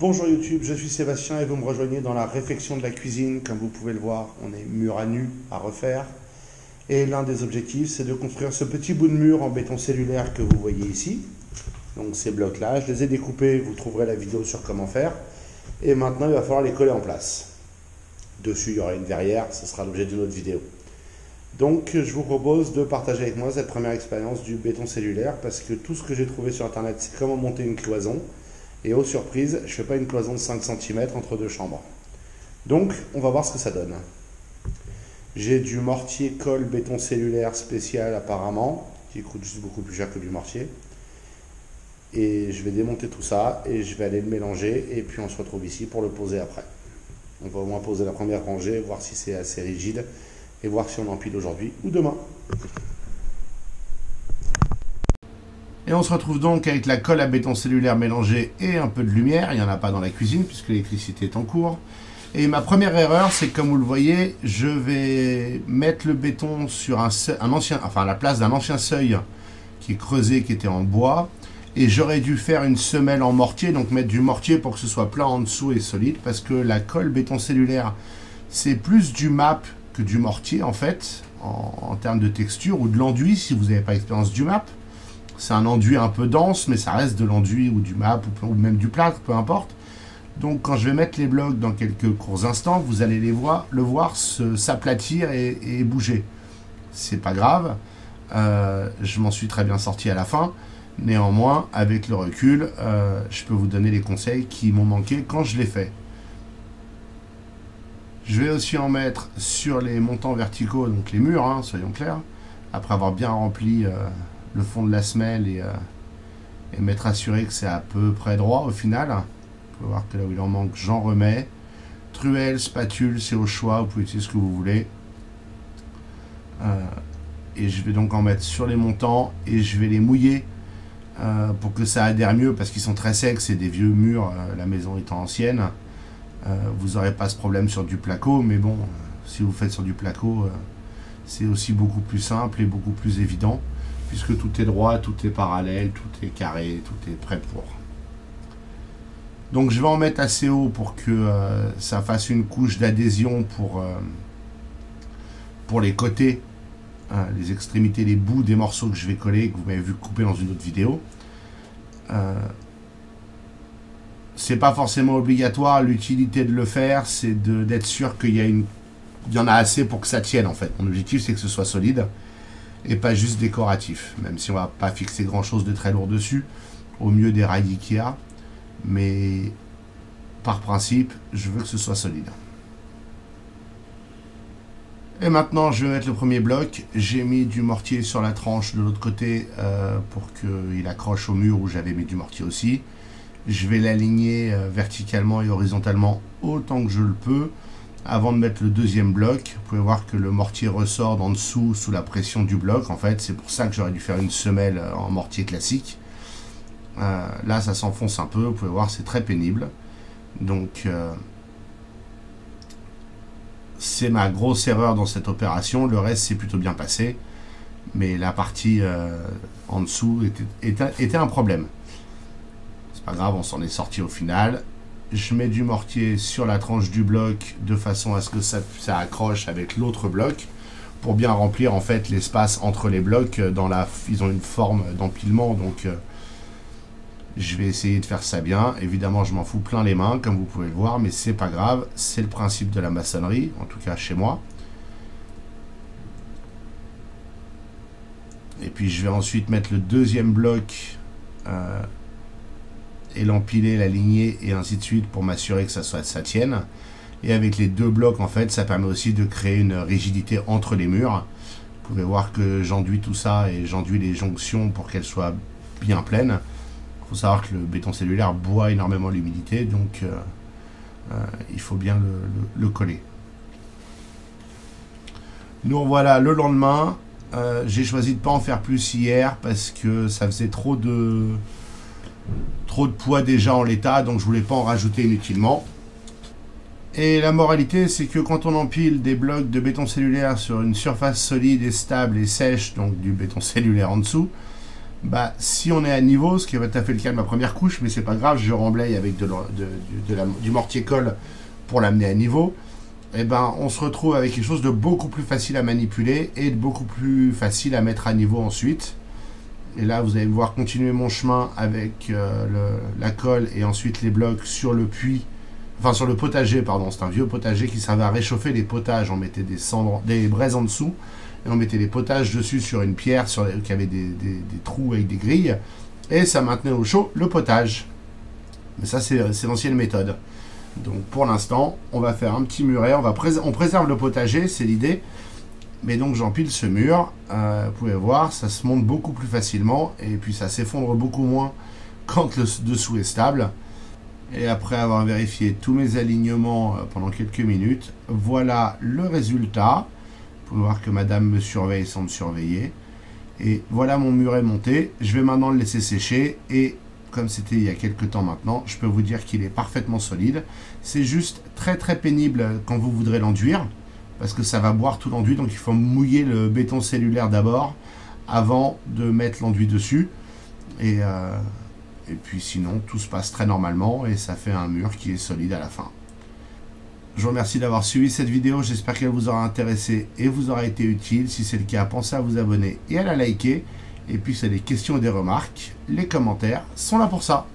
Bonjour YouTube, je suis Sébastien et vous me rejoignez dans la réfection de la cuisine. Comme vous pouvez le voir, on est mur à nu à refaire. Et l'un des objectifs, c'est de construire ce petit bout de mur en béton cellulaire que vous voyez ici. Donc ces blocs-là, je les ai découpés, vous trouverez la vidéo sur comment faire. Et maintenant, il va falloir les coller en place. Dessus, il y aura une verrière, ce sera l'objet d'une autre vidéo. Donc je vous propose de partager avec moi cette première expérience du béton cellulaire parce que tout ce que j'ai trouvé sur internet, c'est comment monter une cloison. Et aux surprises, je ne fais pas une cloison de 5 cm entre deux chambres. Donc, on va voir ce que ça donne. J'ai du mortier colle béton cellulaire spécial apparemment, qui coûte juste beaucoup plus cher que du mortier. Et je vais démonter tout ça et je vais aller le mélanger et puis on se retrouve ici pour le poser après. On va au moins poser la première rangée, voir si c'est assez rigide et voir si on empile aujourd'hui ou demain. Et on se retrouve donc avec la colle à béton cellulaire mélangée et un peu de lumière. Il n'y en a pas dans la cuisine puisque l'électricité est en cours. Et ma première erreur, c'est que comme vous le voyez, je vais mettre le béton sur à la place d'un ancien seuil qui est creusé, qui était en bois. Et j'aurais dû faire une semelle en mortier, donc mettre du mortier pour que ce soit plat en dessous et solide. Parce que la colle béton cellulaire, c'est plus du MAP que du mortier en fait, en termes de texture, ou de l'enduit si vous n'avez pas l'expérience du MAP. C'est un enduit un peu dense, mais ça reste de l'enduit ou du MAP ou même du plâtre, peu importe. Donc quand je vais mettre les blocs dans quelques courts instants, vous allez le voir s'aplatir et bouger. C'est pas grave, je m'en suis très bien sorti à la fin. Néanmoins, avec le recul, je peux vous donner les conseils qui m'ont manqué quand je l'ai fait. Je vais aussi en mettre sur les montants verticaux, donc les murs, hein, soyons clairs, après avoir bien rempli le fond de la semelle et m'être assuré que c'est à peu près droit au final. Vous pouvez voir que là où il en manque, j'en remets. Truelle, spatule, c'est au choix, vous pouvez utiliser ce que vous voulez. Et je vais donc en mettre sur les montants et je vais les mouiller pour que ça adhère mieux parce qu'ils sont très secs, c'est des vieux murs, la maison étant ancienne. Vous n'aurez pas ce problème sur du placo, mais bon, si vous faites sur du placo, c'est aussi beaucoup plus simple et beaucoup plus évident. Puisque tout est droit, tout est parallèle, tout est carré, tout est prêt pour. Donc je vais en mettre assez haut pour que ça fasse une couche d'adhésion pour les côtés, les extrémités, les bouts des morceaux que je vais coller, que vous m'avez vu couper dans une autre vidéo. C'est pas forcément obligatoire, l'utilité de le faire, c'est d'être sûr qu'il y en a assez pour que ça tienne en fait. Mon objectif c'est que ce soit solide. Et pas juste décoratif, même si on va pas fixer grand chose de très lourd dessus, au mieux des rails Ikea, mais par principe, je veux que ce soit solide. Et maintenant, je vais mettre le premier bloc. J'ai mis du mortier sur la tranche de l'autre côté pour qu'il accroche au mur où j'avais mis du mortier aussi. Je vais l'aligner verticalement et horizontalement autant que je le peux. Avant de mettre le deuxième bloc, vous pouvez voir que le mortier ressort d'en dessous sous la pression du bloc. En fait, c'est pour ça que j'aurais dû faire une semelle en mortier classique. Là, ça s'enfonce un peu. Vous pouvez voir, c'est très pénible. Donc, c'est ma grosse erreur dans cette opération. Le reste, c'est plutôt bien passé. Mais la partie en dessous était un problème. C'est pas grave, on s'en est sorti au final. Je mets du mortier sur la tranche du bloc de façon à ce que ça accroche avec l'autre bloc pour bien remplir en fait l'espace entre les blocs. Ils ont une forme d'empilement, donc je vais essayer de faire ça bien. Évidemment, je m'en fous plein les mains, comme vous pouvez le voir, mais c'est pas grave. C'est le principe de la maçonnerie, en tout cas chez moi. Et puis je vais ensuite mettre le deuxième bloc et l'empiler, l'aligner et ainsi de suite pour m'assurer que ça tienne. Et avec les deux blocs en fait, ça permet aussi de créer une rigidité entre les murs. Vous pouvez voir que j'enduis tout ça et j'enduis les jonctions pour qu'elles soient bien pleines. Il faut savoir que le béton cellulaire boit énormément l'humidité, donc il faut bien le coller. Nous voilà le lendemain. J'ai choisi de ne pas en faire plus hier parce que ça faisait trop de poids déjà en l'état, donc je voulais pas en rajouter inutilement. Et la moralité, c'est que quand on empile des blocs de béton cellulaire sur une surface solide et stable et sèche, donc du béton cellulaire en dessous, Bah, si on est à niveau, ce qui est tout à fait le cas de ma première couche, mais c'est pas grave, je remblaye avec du mortier-colle pour l'amener à niveau, et ben on se retrouve avec quelque chose de beaucoup plus facile à manipuler et de beaucoup plus facile à mettre à niveau ensuite. Et là, vous allez me voir continuer mon chemin avec la colle et ensuite les blocs sur le puits, enfin sur le potager, pardon, c'est un vieux potager qui servait à réchauffer les potages. On mettait des cendres, des braises en dessous, et on mettait les potages dessus sur une pierre qui avait des trous avec des grilles, et ça maintenait au chaud le potage. Mais ça, c'est l'ancienne méthode. Donc pour l'instant, on va faire un petit muret, on préserve le potager, c'est l'idée. Mais donc j'empile ce mur, vous pouvez voir, ça se monte beaucoup plus facilement, et puis ça s'effondre beaucoup moins quand le dessous est stable. Et après avoir vérifié tous mes alignements pendant quelques minutes, voilà le résultat. Vous pouvez voir que madame me surveille sans me surveiller. Et voilà mon muret monté. Je vais maintenant le laisser sécher, et comme c'était il y a quelques temps maintenant, je peux vous dire qu'il est parfaitement solide. C'est juste très pénible quand vous voudrez l'enduire, parce que ça va boire tout l'enduit, donc il faut mouiller le béton cellulaire d'abord, avant de mettre l'enduit dessus. Et puis sinon, tout se passe très normalement, et ça fait un mur qui est solide à la fin. Je vous remercie d'avoir suivi cette vidéo, j'espère qu'elle vous aura intéressé et vous aura été utile. Si c'est le cas, pensez à vous abonner et à la liker. Et puis si vous avez des questions et des remarques, les commentaires sont là pour ça.